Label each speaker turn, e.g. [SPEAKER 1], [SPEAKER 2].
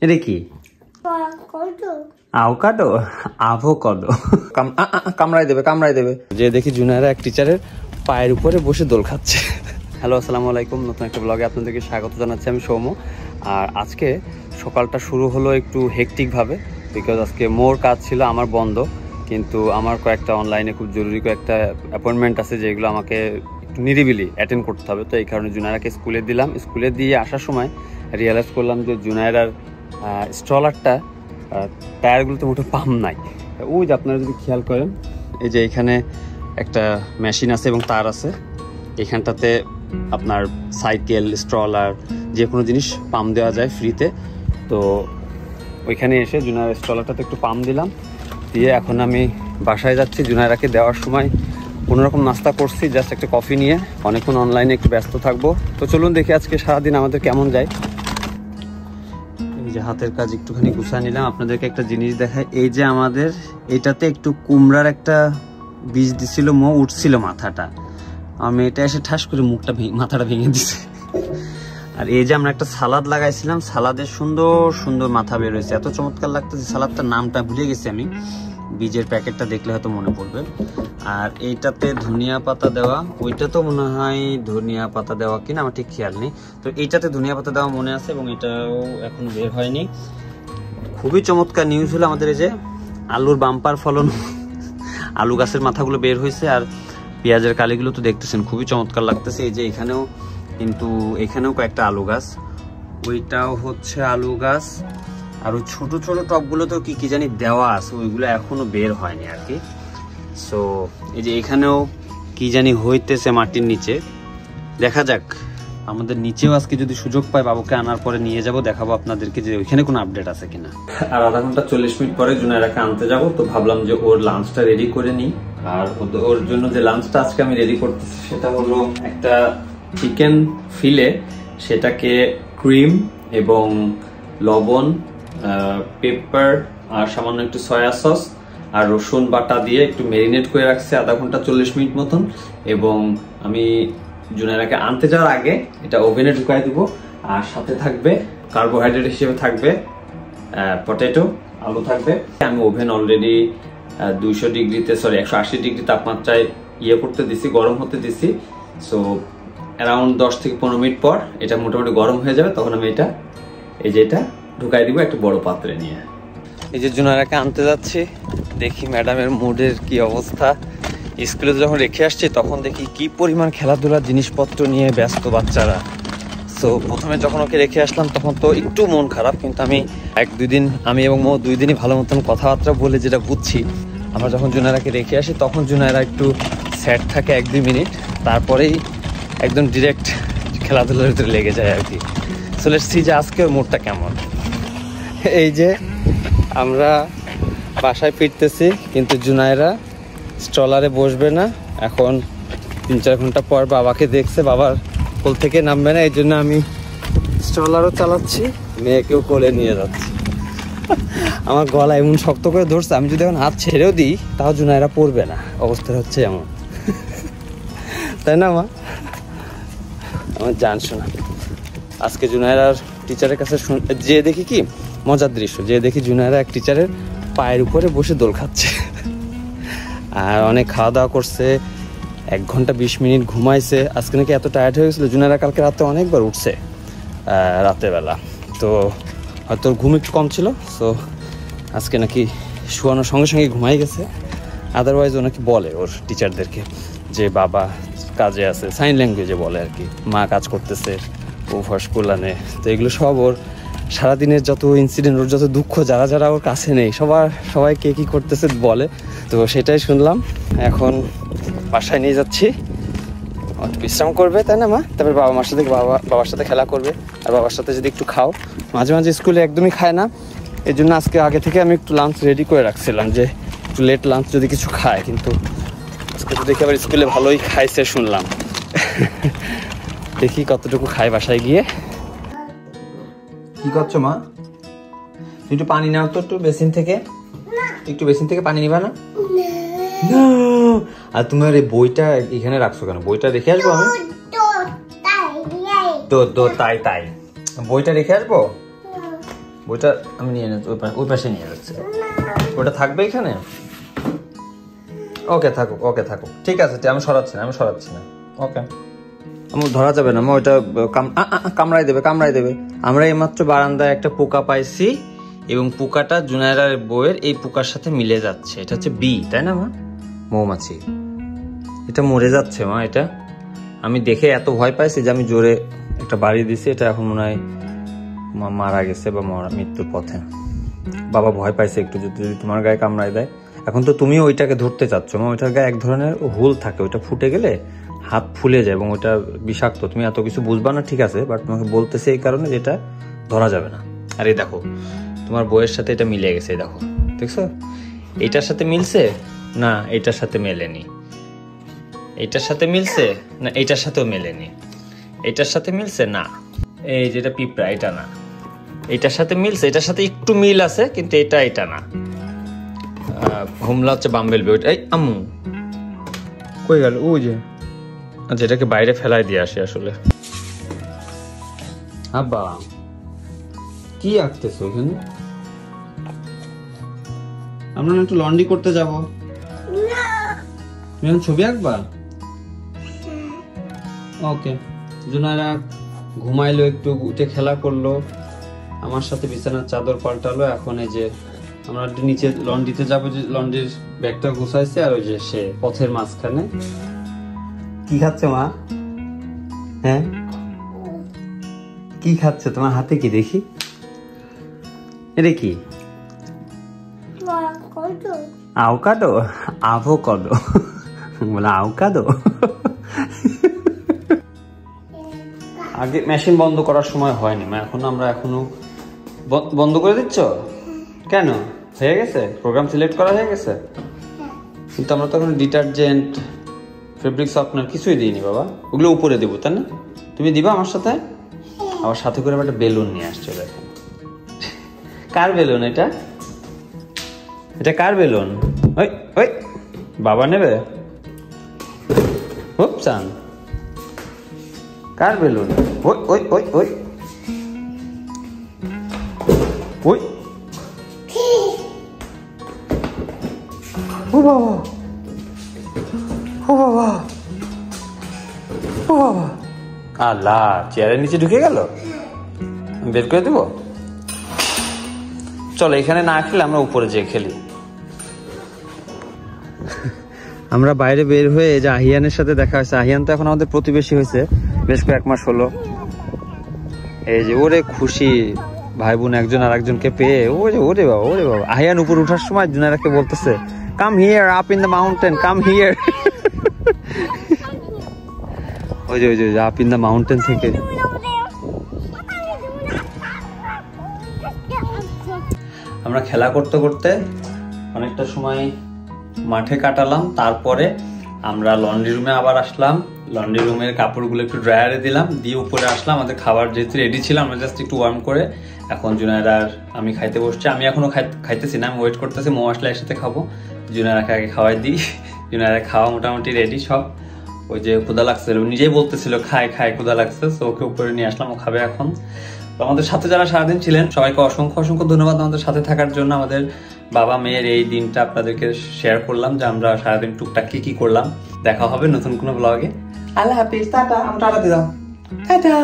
[SPEAKER 1] এটা কি? Avocado. Avocado কামড়াই দেবে। যে দেখি জুনায়রা এক টিচারের পায়ের উপরে বসে দোল খাচ্ছে। হ্যালো, আসসালামু আলাইকুম। নতুন একটা ব্লগে আপনাদেরকে স্বাগত জানাচ্ছি। আমি সৌম্য। আর আজকে সকালটা শুরু হলো একটু হেকটিকভাবে, বিকজ আজকে মোর কাজ ছিল আমার বন্ধ, কিন্তু আমার কয়েকটা অনলাইনে খুব জরুরি কয়েকটা অ্যাপয়েন্টমেন্ট আছে যেগুলো আমাকে একটু নিরিবিলি অ্যাটেন্ড করতে হবে। তো এই কারণে জুনায়রাকে স্কুলে দিলাম। স্কুলে দিয়ে আসার সময় রিয়েলাইজ করলাম যে জুনায়রার স্ট্রলারটা টায়ারগুলোতে মোটে পাম্প নাই। ওই যে আপনারা যদি খেয়াল করেন, এই যে এখানে একটা মেশিন আছে এবং তার আছে, এখানটাতে আপনার সাইকেল, স্ট্রলার যে কোনো জিনিস পাম্প দেওয়া যায় ফ্রিতে। তো ওইখানে এসে জুনায়রার স্ট্রলারটাতে একটু পাম্প দিলাম, দিয়ে এখন আমি বাসায় যাচ্ছি। জুনায়রাকে দেওয়ার সময় কোনোরকম নাস্তা করছি, জাস্ট একটা কফি নিয়ে। অনেকক্ষণ অনলাইনে একটু ব্যস্ত থাকবো। তো চলুন দেখি আজকে সারাদিন আমাদের কেমন যায়। এই যে হাতের কাজ একটুখানি গুছিয়ে নিলাম। আপনাদেরকে একটা জিনিস দেখায়, এই যে আমাদের এটাতে একটু কুমড়ার একটা বীজ দিছিল, উঠছিল মাথাটা। আমি এটা এসে ঠাস করে মাথাটা ভেঙে দিছে। আর এই যে আমরা একটা সালাদ লাগাইছিলাম, সালাদের সুন্দর সুন্দর মাথা বের হয়েছে, এত চমৎকার লাগতেছে। সালাদটার নামটা ভুলে গেছি আমি, বীজের প্যাকেটটা দেখলে হয়তো মনে পড়বে। আর এইটাতে ধনিয়া পাতা দেওয়া, ওইটা তো মনে হয় ধনিয়া পাতা দেওয়া কিনা আমার ঠিক খেয়াল নেই। তো এইটাতে ধনিয়া পাতা দেওয়া মনে আছে, এবং এটাও এখন বের হয়নি। খুবই চমৎকার নিউজ হলো আমাদের, এই যে আলুর বাম্পার ফলন, আলু গাছের মাথাগুলো বের হয়েছে। আর পেঁয়াজের কালিগুলো তো দেখতেছেন খুবই চমৎকার লাগতেছে। এই যে এখানেও, কিন্তু এখানেও কয়েকটা আলু গাছ, ওইটাও হচ্ছে আলু গাছ। আর ওই ছোট ছোট টবগুলো তো কি জানি দেওয়া আছে, ওইগুলো এখনো বের হয়নি আর কি। সো এই যে এখানেও কি জানি হইতেছে মাটির নিচে, দেখা যাক। আমাদের নিচেও আজকে যদি সুযোগ পাই, বাবুকে আনার পরে নিয়ে যাব, দেখাবো আপনাদেরকে যে ওইখানে কোনো আপডেট আছে কিনা। আর আধা ঘন্টা 40 মিনিট পরে জুনায়রাকে আনতে যাব। তো ভাবলাম যে ওর লাঞ্চটা রেডি করে নিই। আর ওর জন্য যে লাঞ্চটা আজকে আমি রেডি করতেছি সেটা হলো একটা চিকেন ফিলে, সেটাকে ক্রিম এবং লবণ, পেপার আর সামান্য একটু সয়া সস আর রসুন বাটা দিয়ে একটু ম্যারিনেট করে রাখছে আধা ঘন্টা 40 মিনিট মতন। এবং আমি জুনায়রাকে আনতে যাওয়ার আগে এটা ওভেনে ঢুকাই দিব। আর সাথে থাকবে কার্বোহাইড্রেট হিসেবে থাকবে পটেটো, আলু থাকবে। আমি ওভেন অলরেডি 180 ডিগ্রি তাপমাত্রায় করতে দিছি, গরম হতে দিছি। সো অ্যারাউন্ড 10 থেকে 15 মিনিট পর এটা মোটামুটি গরম হয়ে যাবে, তখন আমি এটা ঢুকাই দিব একটা বড় পাত্রে নিয়ে। এই যে জুনায়রাকে আনতে যাচ্ছি, দেখি ম্যাডামের মুডের কি অবস্থা। স্কুলে যখন রেখে আসছি তখন দেখি কি পরিমাণ খেলাধুলার জিনিসপত্র নিয়ে ব্যস্ত বাচ্চারা। সো প্রথমে যখন ওকে রেখে আসলাম তখন তো একটু মন খারাপ, কিন্তু আমি আমি এবং ও 2 দিনই ভালো মতন কথাবার্তা বলে যেটা বুঝছি, আমরা যখন জুনায়রাকে রেখে আসি তখন জুনায়রা একটু স্যাড থাকে 1-2 মিনিট, তারপরেই একদম ডিরেক্ট খেলাধুলার ভিতরে লেগে যায় আর কি। সো লেটস সি যে আজকে ওর মুডটা কেমন। এই যে আমরা বাসায় ফিরতেছি, কিন্তু জুনায়রা স্ট্রলারে বসবে না। এখন 3-4 ঘন্টা পর বাবাকে দেখছে, বাবার কোল থেকে নামবে না, এই জন্য আমি স্ট্রলারও চালাচ্ছি, মেয়েকেও কোলে নিয়ে যাচ্ছি। আমার গলা এমন শক্ত করে ধরছে, আমি যদি এখন হাত ছেড়েও দিই তাও জুনায়রা পড়বে না, অবস্থা হচ্ছে এমন। তাই না মা? আমার জান শোনা। আজকে জুনায়রার টিচারের কাছে যে দেখি কি মজার দৃশ্য, যে দেখি জুনায়রা এক টিচারের পায়ের উপরে বসে দোল খাচ্ছে। আর অনেক খাওয়া দাওয়া করছে, 1 ঘন্টা 20 মিনিট ঘুমাইছে। আজকে নাকি এত টায়ার্ড হয়ে গেছিলো, জুনায়রা কালকে রাতে অনেকবার উঠছে রাতের বেলা, তো হয়তো ঘুম একটু কম ছিল। সো আজকে নাকি শোয়ানোর সঙ্গে সঙ্গে ঘুমাই গেছে। আদারওয়াইজ ও নাকি বলে ওর টিচারদেরকে যে বাবা কাজে আছে, সাইন ল্যাঙ্গুয়েজে বলে আর কি, মা কাজ করতেছে, ও স্কুল আনে। তো এগুলো সব ওর সারাদিনের যত ইনসিডেন্ট, ওর যত দুঃখ, যারা যারা ওর কাছে নেই সবাই কে কী করতেছে বলে। তো সেটাই শুনলাম। এখন বাসায় নিয়ে যাচ্ছি, বিশ্রাম করবে, তাই না মা? তারপর বাবার সাথে খেলা করবে। আর বাবার সাথে যদি একটু খাও, মাঝে মাঝে স্কুলে একদমই খায় না, এই জন্য আজকে আগে থেকে আমি একটু লাঞ্চ রেডি করে রাখছিলাম যে একটু লেট লাঞ্চ যদি কিছু খায়। কিন্তু আজকে তো দেখি আবার স্কুলে ভালোই খাইছে শুনলাম। দেখি কতটুকু খায় বাসায় গিয়ে। কি করছো মা? একটু পানি নাও তো, একটু বেসিন থেকে পানি নিবা না? আর তোমার এই বইটা এখানে রাখছো কেন? বইটা রেখে আসবো আমি? তো তাই বইটা রেখে আসবো? বইটা আমি নিয়ে নিচ্ছি, ওই পাশে নিয়ে যাচ্ছে। ওটা থাকবে এখানে? ওকে থাকুক, ওকে থাকুক, ঠিক আছে, আমি সরাচ্ছি না। ওকে, আমার ধরা যাবে না, ওইটা কামড়াই দেবে। আমরা এইমাত্র বারান্দায় একটা পোকা পাইছি এবং পোকাটা জুনায়রার বইয়ের এই পোকার সাথে মিলে যাচ্ছে। এটা হচ্ছে বি, তাই না মা? মৌমাছি। এটা মরে যাচ্ছে মা। এটা আমি দেখে এত ভয় পাইছি যে আমি জোরে একটা বাড়ি দিছি। এটা এখন মনে হয় মারা গেছে বা মৃত্যুর পথে। বাবা ভয় পাইছে একটু, যদি তোমার গায়ে কামড়ায় দেয়। এখন তো তুমি ওইটাকে ধরতে চাচ্ছ মা। ওইটার গায়ে এক ধরনের হোল থাকে, ওইটা ফুটে গেলে হাত ফুলে যায় এবং ওটা বিষাক্ত। তুমি এত কিছু বুঝবা না, ঠিক আছে, বাট তোমাকে বলতেছে এই কারণে যেটা ধরা যাবে না। আর এই দেখো তোমার বইয়ের সাথে এটা মিলে গেছে, দেখো, দেখছো? এইটার সাথে মিলছে না, এইটার সাথে মেলেনি। এইটার সাথে মিলছে না, এইটার সাথেও মেলেনি। এইটার সাথে মিলছে না, এই যেটা পিঁপড়া, এটা না। এইটার সাথে মিলছে, এটার সাথে একটু মিল আছে, কিন্তু এটা না। হোমলা হচ্ছে বাম্বেল বি। এই আম্মু কই গেল? ওই যে, আচ্ছা, এটাকে বাইরে ফেলাই দিয়ে আসে আসলে। আব্বা কি আঁকতেছো ওখানে? আমরা একটু লন্ড্রি করতে যাব। তুমি ছবি আঁকবা? ওকে। জুনায়রা ঘুমাইলো, একটু উঠে খেলা করলো, আমার সাথে বিছানার চাদর পাল্টালো। এখন এই যে আমরা নিচে লন্ড্রিতে যাবো, যে লন্ড্রির ব্যাগটা গুছাইছে। আর ওই যে সে পথের মাঝখানে কি খাচ্ছে মা? হ্যাঁ, কি খাচ্ছে? তোমার হাতে কি দেখি? এটা কি? আভোকাডো? আভোকাডো বলে আভোকাডো। আগে মেশিন বন্ধ করার সময় হয়নি মা, এখনো বন্ধ করে দিচ্ছ কেন? হয়ে গেছে, প্রোগ্রাম সিলেক্ট করা হয়ে গেছে, কিন্তু আমরা তো এখন ডিটারজেন্ট, ফেব্রিক সফটনার কিছুই দিইনি বাবা। ওগুলো উপরে দেবো, তাই না? তুমি দিবা আমার সাথে? আমার সাথে করে একটা বেলুন নিয়ে আসছে, দেখো। কার বেলুন এটা? এটা কার বেলুন? ওই ওই বাবা নেবে? চান কার বেলুন? ওই ওই ওই ওই ওই ও বাবা, ও বাবা, ও বাবা, আল্লাহ, চেয়ারের নিচে ঢুকে গেল। বের করে দেবো? চলো, এখানে না খেলে আমরা উপরে যেয়ে খেলি। আমরা বাইরে বের হয়ে যে আহিয়ানের সাথে দেখা হয়েছে। আহিয়ান তো এখন আমাদের প্রতিবেশী হয়েছে, বেশ কয়েক মাস হলো। এই যে ওরে খুশি, ভাই বোন একজন আর একজনকে পেয়ে। ওরে বাবা, ওরে বাবা। আহিয়ান উপর উঠার সময় জুনায়রাকে বলতেছে, come here, up in the mountain, come here. ওই যে আপ ইন দ্য মাউন্টেন থেকে। আমরা খেলা করতে করতে অনেকটা সময় মাঠে কাটালাম। তারপরে আমরা লন্ড্রি রুমে আবার আসলাম। লন্ড্রি রুমের কাপড়গুলো একটু ড্রায়ারে দিলাম, দিয়ে উপরে আসলাম। আমাদের খাবার যেহেতু রেডি ছিল, আমরা জাস্ট একটু ওয়ার্ম করে এখন জুনায়রা আর আমি খাইতে বসছি। আমি এখনো খাইতেছি না, আমি ওয়েট করতেছি মৌ আসলে একসাথে খাবো। জুনায়রাকে আগে খাওয়াই দিই। জুনায়রা খাওয়া মোটামুটি রেডি সব। ওই যে ক্ষুধা লাগছে, নিজেই বলতেছিল খায় ক্ষুধা লাগছে, তো ওকে উপরে নিয়ে আসলাম, ও খাবে এখন। তো আমাদের সাথে যারা সারাদিন ছিলেন সবাইকে অসংখ্য ধন্যবাদ আমাদের সাথে থাকার জন্য। আমাদের বাবা মেয়ের এই দিনটা আপনাদেরকে শেয়ার করলাম যে আমরা সারাদিন টুকটাক কি করলাম। দেখা হবে নতুন কোনো ব্লগে। আল্লাহ হাফিজ, টাটা। টাটা দিলাম, টাটা।